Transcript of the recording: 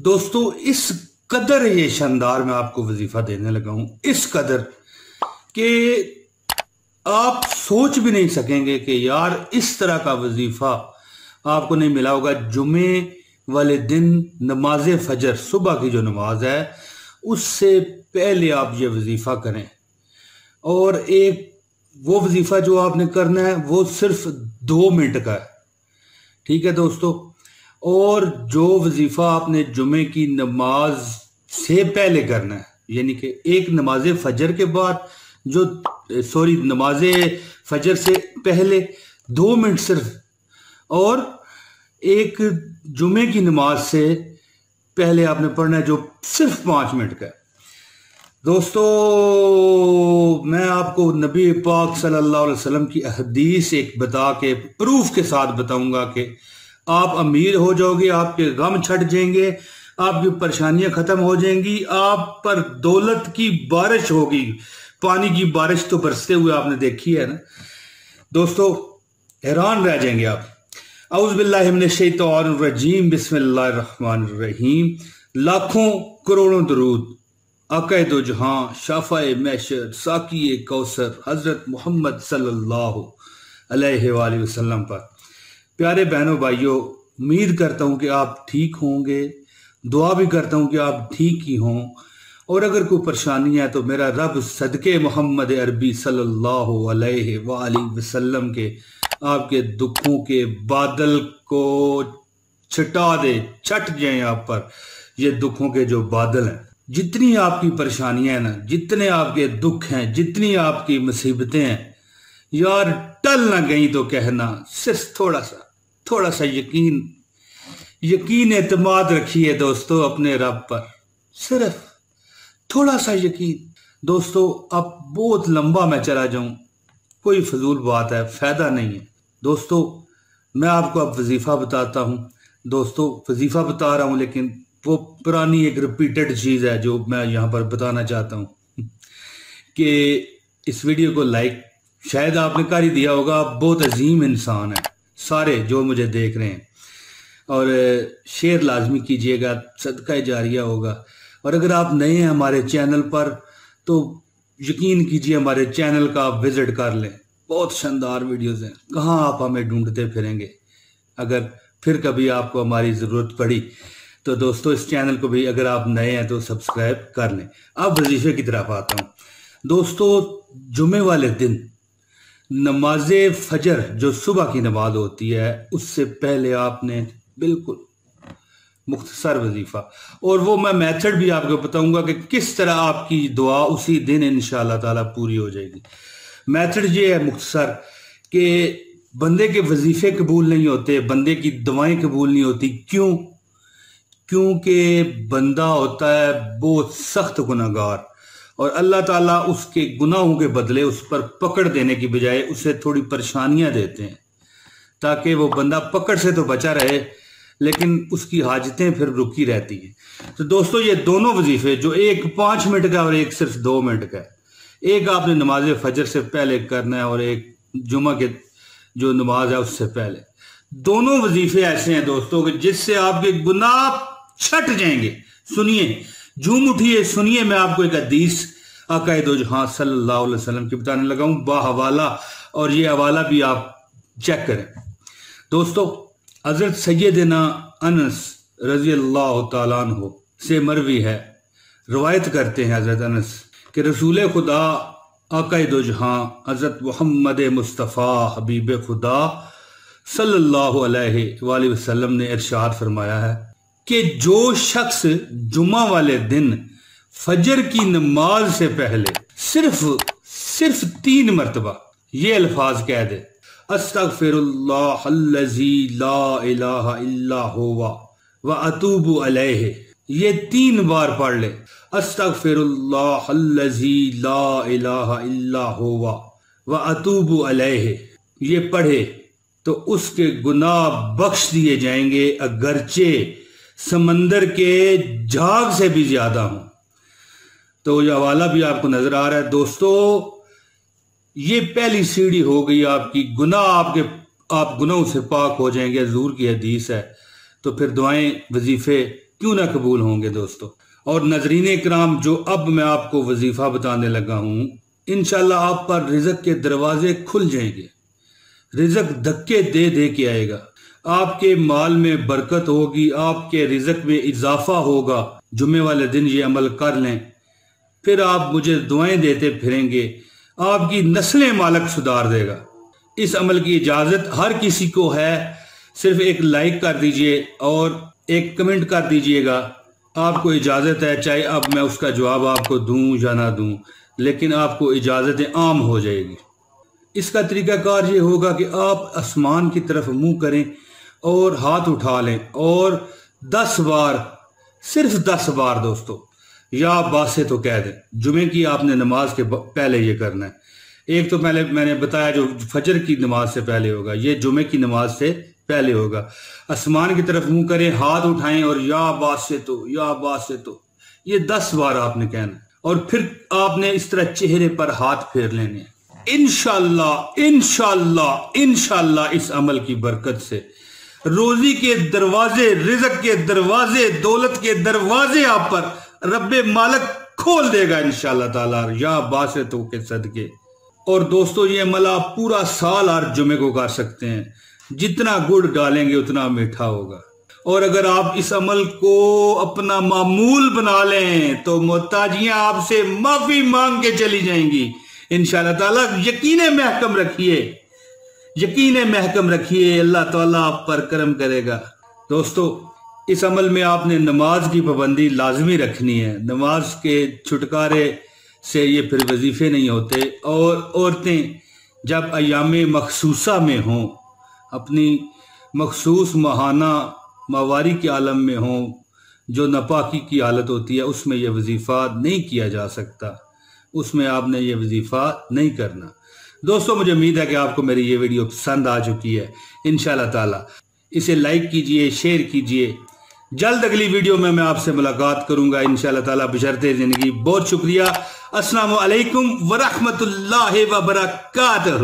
दोस्तों इस कदर ये शानदार मैं आपको वजीफा देने लगा हूं, इस कदर कि आप सोच भी नहीं सकेंगे कि यार इस तरह का वजीफा आपको नहीं मिला होगा। जुमे वाले दिन नमाज फजर, सुबह की जो नमाज है उससे पहले आप ये वजीफा करें। और एक वो वजीफा जो आपने करना है वो सिर्फ 2 मिनट का है, ठीक है दोस्तों। और जो वजीफा आपने जुमे की नमाज से पहले करना है, यानी कि एक नमाज फजर के बाद नमाज फजर से पहले 2 मिनट सिर्फ, और एक जुमे की नमाज से पहले आपने पढ़ना है जो सिर्फ 5 मिनट का है। दोस्तों मैं आपको नबी पाक सल्लल्लाहु अलैहि वसल्लम की हदीस एक बता के प्रूफ के साथ बताऊंगा कि आप अमीर हो जाओगे, आपके गम छट जाएंगे, आपकी परेशानियां खत्म हो जाएंगी, आप पर दौलत की बारिश होगी। पानी की बारिश तो बरसते हुए आपने देखी है ना दोस्तों, हैरान रह जाएंगे आप। औज़ु बिल्लाहि मिनश शैतानिर रजीम, बिस्मिल्लाहिर रहमानिर रहीम। लाखों करोड़ों दरूद आक़ाए दो जहां, शाफ़ाए महशर, साक़िए कौसर हजरत मोहम्मद सल्लल्लाहु अलैहि वसल्लम पर। प्यारे बहनों भाइयों, उम्मीद करता हूं कि आप ठीक होंगे, दुआ भी करता हूं कि आप ठीक ही हों। और अगर कोई परेशानी है तो मेरा रब सदके मोहम्मद अरबी सल्लल्लाहु अलैहि वसल्लम के आपके दुखों के बादल को छटा दे, छट जाए आप पर ये दुखों के जो बादल हैं। जितनी आपकी परेशानियां हैं ना, जितने आपके दुख हैं, जितनी आपकी मुसीबतें हैं, यार टल ना गई तो कहना, सिर्फ थोड़ा सा यकीन एतमाद रखिए दोस्तों अपने रब पर, सिर्फ थोड़ा सा यकीन। दोस्तों अब बहुत लंबा मैं चला जाऊं, कोई फजूल बात है, फायदा नहीं है। दोस्तों मैं आपको अब वजीफा बताता हूं। दोस्तों वजीफा बता रहा हूं लेकिन वो पुरानी एक रिपीटेड चीज है जो मैं यहां पर बताना चाहता हूं कि इस वीडियो को लाइक शायद आपने कर ही दिया होगा। आप बहुत अजीम इंसान है सारे जो मुझे देख रहे हैं, और शेयर लाजमी कीजिएगा, सदका जारिया होगा। और अगर आप नए हैं हमारे चैनल पर तो यकीन कीजिए हमारे चैनल का आप विजिट कर लें, बहुत शानदार वीडियोस हैं। कहाँ आप हमें ढूंढते फिरेंगे। अगर फिर कभी आपको हमारी ज़रूरत पड़ी तो दोस्तों इस चैनल को भी अगर आप नए हैं तो सब्सक्राइब कर लें। अब वजीफे की तरफ आता हूँ। दोस्तों जुमे वाले दिन नमाज फजर जो सुबह की नमाज होती है उससे पहले आपने बिल्कुल मुख्तसर वजीफा, और वो मैं मेथड भी आपको बताऊंगा कि किस तरह आपकी दुआ उसी दिन इंशाअल्लाह ताला पूरी हो जाएगी। मेथड ये है मुख्तसर कि बंदे के वजीफे कबूल नहीं होते, बंदे की दुआएं कबूल नहीं होती। क्यों? क्योंकि बंदा होता है बहुत सख्त गुनाहगार, और अल्लाह ताला उसके गुनाहों के बदले उस पर पकड़ देने की बजाय उसे थोड़ी परेशानियां देते हैं ताकि वो बंदा पकड़ से तो बचा रहे लेकिन उसकी हाजतें फिर रुकी रहती हैं। तो दोस्तों ये दोनों वजीफे जो एक 5 मिनट का और एक सिर्फ 2 मिनट का है, एक आपने नमाज फजर से पहले करना है और एक जुमा के जो नमाज है उससे पहले। दोनों वजीफे ऐसे हैं दोस्तों कि जिससे आपके गुनाह छट जाएंगे। सुनिए, झूम उठिए, सुनिए, मैं आपको एक हदीस आक़ाए दो जहां सल्लल्लाहु अलैहि वसल्लम की बताने लगा हूं बाहवाला, और ये हवाला भी आप चेक करें। दोस्तों हजरत सैयदना अनस रजी अल्लाह तआला अन्हु से मरवी है, रवायत करते हैं हजरत अनस कि रसूल खुदा आक़ाए दो जहां हजरत मोहम्मद मुस्तफ़ा हबीब खुदा सल्लल्लाहु अलैहि वसल्लम ने इरशाद फरमाया है कि जो शख्स जुमा वाले दिन फजर की नमाज से पहले सिर्फ 3 मरतबा ये अल्फाज कह दे, अस्तगफिरुल्लाहल्लज़ी ला इलाहा इल्ला हुवा व अतूबु अलैहि, ये 3 बार पढ़ ले, अस्तगफिरुल्लाहल्लज़ी ला इलाहा इल्ला हुवा व अतूबु अलैहि, ये पढ़े तो उसके गुनाह बख्श दिए जाएंगे अगरचे समंदर के झाग से भी ज्यादा हूं। तो ये हवाला भी आपको नजर आ रहा है। दोस्तों ये पहली सीढ़ी हो गई आपकी, आप गुनाहों से पाक हो जाएंगे, हुजूर की हदीस है। तो फिर दुआएं वजीफे کیوں نہ قبول ہوں گے دوستو۔ اور ناظرین اکرام، جو اب میں آپ کو وظیفہ بتانے لگا ہوں، انشاءاللہ آپ پر رزق کے دروازے کھل جائیں گے، رزق دھکے دے دے کے آئے گا، آپ کے مال میں برکت ہوگی، آپ کے رزق میں اضافہ ہوگا۔ جمعے والے دن یہ عمل کر لیں، پھر آپ مجھے دعائیں دیتے پھریں گے، آپ کی نسلیں مالک سدھار دے گا۔ اس عمل کی اجازت ہر کسی کو ہے، صرف ایک لائک کر دیجئے اور ایک کمنٹ کر دیجئے گا، آپ کو اجازت ہے، چاہے اب میں اس کا جواب آپ کو دوں یا نہ دوں، لیکن آپ کو اجازت عام ہو جائے گی۔ اس کا طریقہ کار یہ ہوگا کہ آپ آسمان کی طرف منہ کریں اور ہاتھ اٹھا لیں اور 10 بار، صرف 10 بار دوستو یا باسے تو کہہ دیں۔ جمعے کی آپ نے نماز کے پہلے یہ کرنا ہے۔ ایک تو پہلے میں نے بتایا جو فجر کی نماز سے پہلے ہوگا، یہ جمعے کی نماز سے پہلے ہوگا۔ آسمان کی طرف منہ کریں، ہاتھ اٹھائیں اور یا باسے تو یا باسے تو، یہ 10 بار آپ نے کہنا ہے، اور پھر آپ نے اس طرح چہرے پر ہاتھ پھیر لینے ہیں۔ انشاءاللہ انشاءاللہ انشاءاللہ اس عمل کی برکت سے روزی کے دروازے، رزق کے دروازے، دولت کے دروازے آپ پر رب مالک کھول دے گا انشاءاللہ تعالیٰ، یا باسطوں کے صدقے۔ اور دوستو یہ عمل آپ پورا سال ہر جمعے کو کر سکتے ہیں، جتنا گڑ ڈالیں گے اتنا میٹھا ہوگا۔ اور اگر آپ اس عمل کو اپنا معمول بنا لیں تو محتاجیاں آپ سے معافی مانگ کے چلی جائیں گی انشاءاللہ تعالیٰ۔ یقین محکم رکھیے، یقین محکم رکھیے، اللہ تعالیٰ آپ پر کرم کرے گا۔ دوستو اس عمل میں آپ نے نماز کی پابندی لازمی رکھنی ہے، نماز کے چھٹکارے سے یہ پھر وظیفے نہیں ہوتے۔ اور عورتیں جب ایام مخصوصہ میں ہوں، اپنی مخصوص ماہانہ ماواری کے عالم میں ہوں، جو ناپاکی کی حالت ہوتی ہے، اس میں یہ وظیفہ نہیں کیا جا سکتا، اس میں آپ نے یہ وظیفہ نہیں کرنا۔ دوستو مجھے امید ہے کہ آپ کو میری یہ ویڈیو پسند آ چکی ہے انشاءاللہ تعالی۔ اسے لائک کیجئے، شیئر کیجئے۔ جلد اگلی ویڈیو میں آپ سے ملاقات کروں گا انشاءاللہ تعالی بشرط زندگی۔ بہت شکریہ۔ السلام علیکم ورحمۃ اللہ وبرکاتہ۔